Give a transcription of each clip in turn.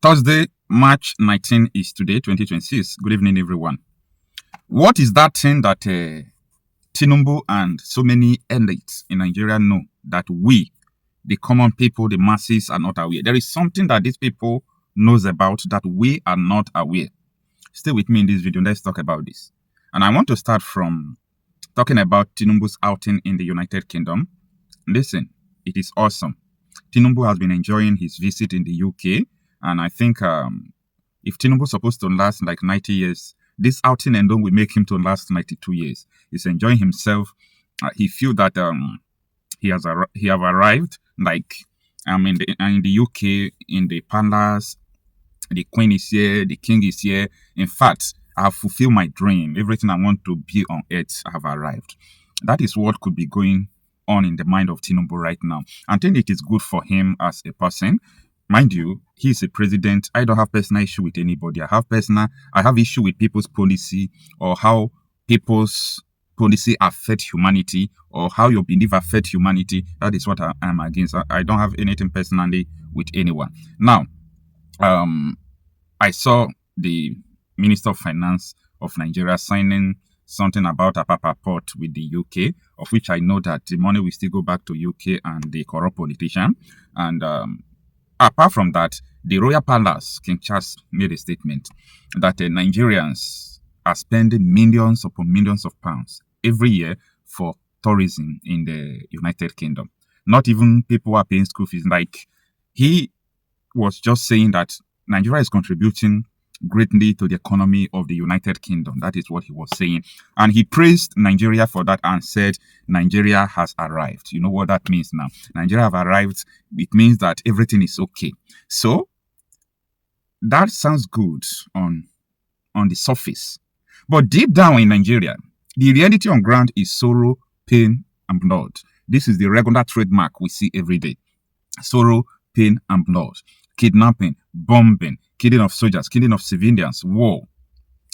Thursday, March 19 is today, 2026. Good evening, everyone. What is that thing that Tinubu and so many elites in Nigeria know that we, the common people, the masses, are not aware? There is something that these people knows about that we are not aware. Stay with me in this video. Let's talk about this. And I want to start from talking about Tinubu's outing in the United Kingdom. Listen, it is awesome. Tinubu has been enjoying his visit in the UK, and I think if Tinubu is supposed to last like 90 years, this outing alone will make him to last 92 years. He's enjoying himself. He feel that he have arrived like in the UK, in the palace. The queen is here, the king is here. In fact, I have fulfilled my dream. Everything I want to be on earth have arrived. That is what could be going on in the mind of Tinubu right now. I think it is good for him as a person. Mind you, he is a president. I don't have personal issue with anybody. I have issue with people's policy or how people's policy affect humanity or how your belief affect humanity. That is what I am against. I don't have anything personally with anyone. Now, I saw the Minister of Finance of Nigeria signing something about a Apapa port with the UK, of which I know that the money will still go back to UK and the corrupt politician. And apart from that, the Royal Palace, King Charles made a statement that Nigerians are spending millions upon millions of pounds every year for tourism in the United Kingdom. Not even people are paying school fees. Like, he was just saying that Nigeria is contributing greatly to the economy of the United Kingdom. That is what he was saying. And he praised Nigeria for that and said, Nigeria has arrived. You know what that means now? Nigeria have arrived. It means that everything is okay. So, that sounds good on the surface. But deep down in Nigeria, the reality on ground is sorrow, pain, and blood. This is the regular trademark we see every day. Sorrow, pain, and blood. Kidnapping, bombing, killing of soldiers, killing of civilians, war.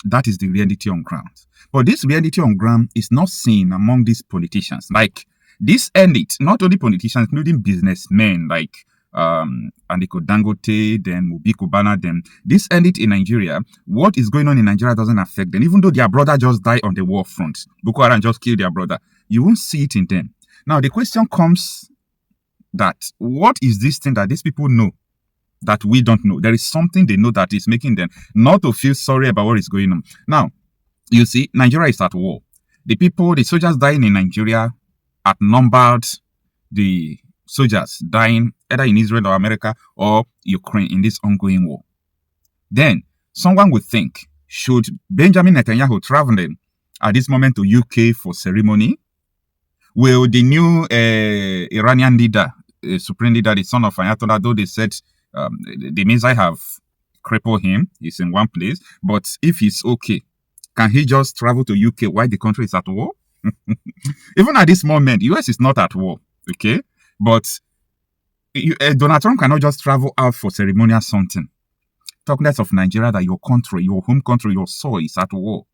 That is the reality on ground. But this reality on ground is not seen among these politicians. Like this elite, not only politicians, including businessmen like Aliko Dangote, then Mubi Kubana, then this elite in Nigeria, what is going on in Nigeria doesn't affect them. Even though their brother just died on the war front, Boko Haram just killed their brother, you won't see it in them. Now the question comes that what is this thing that these people know that we don't know? There is something they know that is making them not to feel sorry about what is going on. Now, you see, Nigeria is at war. The soldiers dying in Nigeria outnumbered the soldiers dying either in Israel or America or Ukraine in this ongoing war. Then, someone would think, should Benjamin Netanyahu traveling at this moment to UK for ceremony? Will the new Iranian leader, supreme leader, the son of Ayatollah, though they said the missile have crippled him, he's in one place, but if he's okay, can he just travel to UK while the country is at war? Even at this moment, US is not at war, okay? But Donald Trump cannot just travel out for ceremonial something. Talk less of Nigeria, that your country, your home country, your soil is at war.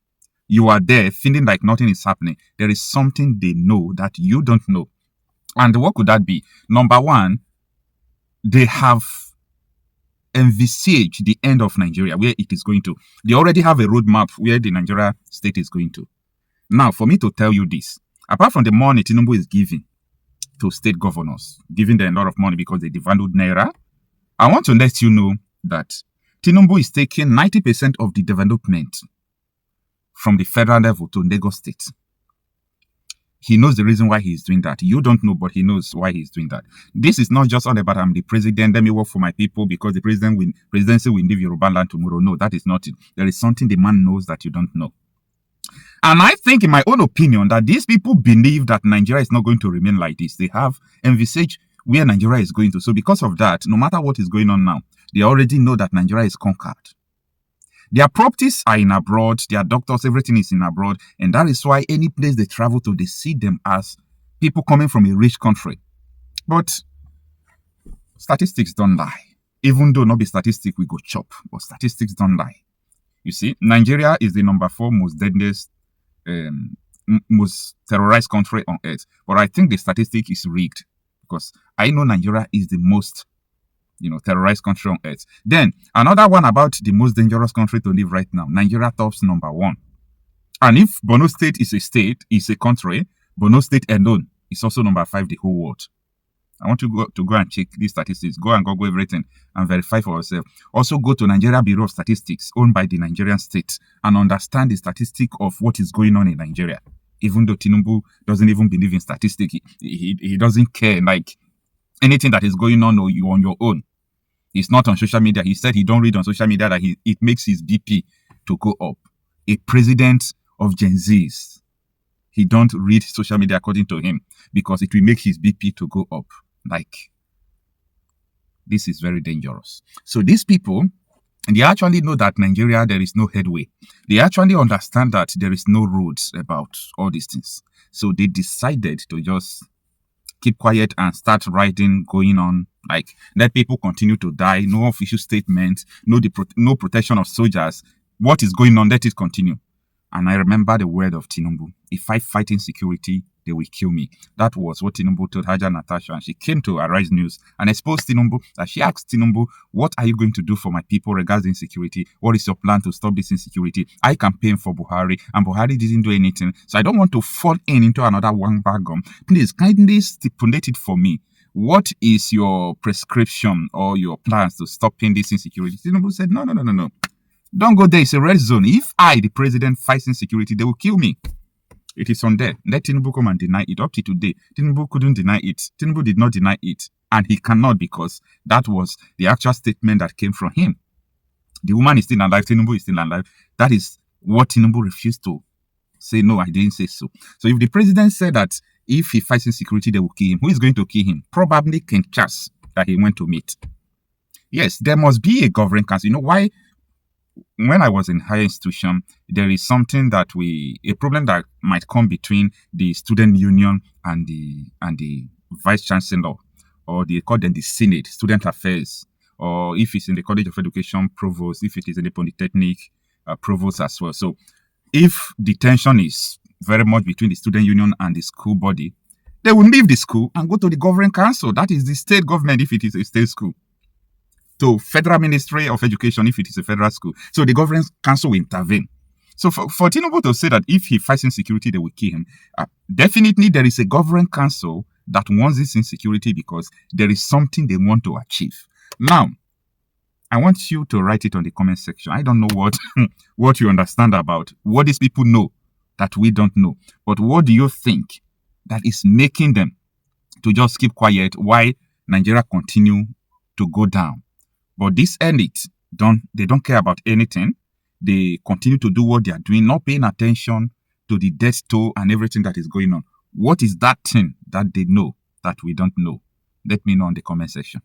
You are there feeling like nothing is happening. There is something they know that you don't know. And what could that be? Number one, they have envisaged the end of Nigeria, where it is going to. They already have a roadmap where the Nigeria state is going to. Now, for me to tell you this, apart from the money Tinubu is giving to state governors, giving them a lot of money because they devalued Naira, I want to let you know that Tinubu is taking 90% of the development from the federal level to Lagos State. He knows the reason why he's doing that. You don't know, but he knows why he's doing that. This is not just all about I'm the president, let me work for my people because the presidency will leave Yoruba land tomorrow. No, that is not it. There is something the man knows that you don't know. And I think, in my own opinion, that these people believe that Nigeria is not going to remain like this. They have envisaged where Nigeria is going to. So because of that, no matter what is going on now, they already know that Nigeria is conquered. Their properties are in abroad, their doctors, everything is in abroad, and that is why any place they travel to, they see them as people coming from a rich country. But statistics don't lie. Even though not be statistic, we go chop, but statistics don't lie. You see, Nigeria is the number 4 most deadliest, most terrorized country on earth. But I think the statistic is rigged because I know Nigeria is the most terrorized country on earth. Then another one about the most dangerous country to live right now. Nigeria tops number 1. And if Borno State is a country, Borno State alone is also number 5 the whole world. I want you to go and check these statistics. Go and Google everything and verify for yourself. Also go to Nigeria Bureau of Statistics, owned by the Nigerian state, and understand the statistic of what is going on in Nigeria. Even though Tinubu doesn't even believe in statistics, he doesn't care. Like anything that is going on your own. He's not on social media. He said he don't read on social media that it makes his BP to go up. A president of Gen Zs, he don't read social media according to him because it will make his BP to go up. Like, this is very dangerous. So these people, they actually know that Nigeria, there is no headway. They actually understand that there is no roads about all these things. So they decided to just keep quiet and start writing, going on, like, let people continue to die, no official statement, no protection of soldiers. What is going on, let it continue. And I remember the word of Tinubu: if I fight insecurity, they will kill me. That was what Tinubu told Haja Natasha, and she came to Arise News and exposed Tinubu. That she asked Tinubu, what are you going to do for my people regarding insecurity? What is your plan to stop this insecurity? I campaigned for Buhari, and Buhari didn't do anything. So I don't want to fall into another one wagon. Please, kindly stipulate it for me. What is your prescription or your plans to stopping this insecurity? Tinubu said, no. Don't go there. It's a red zone. If I, the president, fight insecurity, they will kill me. It is on there. Let Tinubu come and deny it. Up to today, Tinubu couldn't deny it. Tinubu did not deny it. And he cannot, because that was the actual statement that came from him. The woman is still alive. Tinubu is still alive. That is what Tinubu refused to say. No, I didn't say so. So if the president said that if he fights insecurity, they will kill him, who is going to kill him? Probably King Charles that he went to meet. Yes, there must be a governing council. You know why? When I was in higher institution, there is something that a problem that might come between the student union and the vice chancellor, or they call them the Senate, student affairs, or if it's in the College of Education, provost, if it is in the Polytechnic, provost as well. So if the tension is very much between the student union and the school body, they will leave the school and go to the governing council. That is the state government if it is a state school. To Federal Ministry of Education if it is a federal school. So the governing council will intervene. So for Tinubu to say that if he fights insecurity, they will kill him, definitely there is a governing council that wants this insecurity because there is something they want to achieve. Now, I want you to write it on the comment section. I don't know what you understand about what these people know that we don't know. But what do you think that is making them to just keep quiet while Nigeria continue to go down? But this elite, they don't care about anything. They continue to do what they are doing, not paying attention to the death toll and everything that is going on. What is that thing that they know that we don't know? Let me know in the comment section.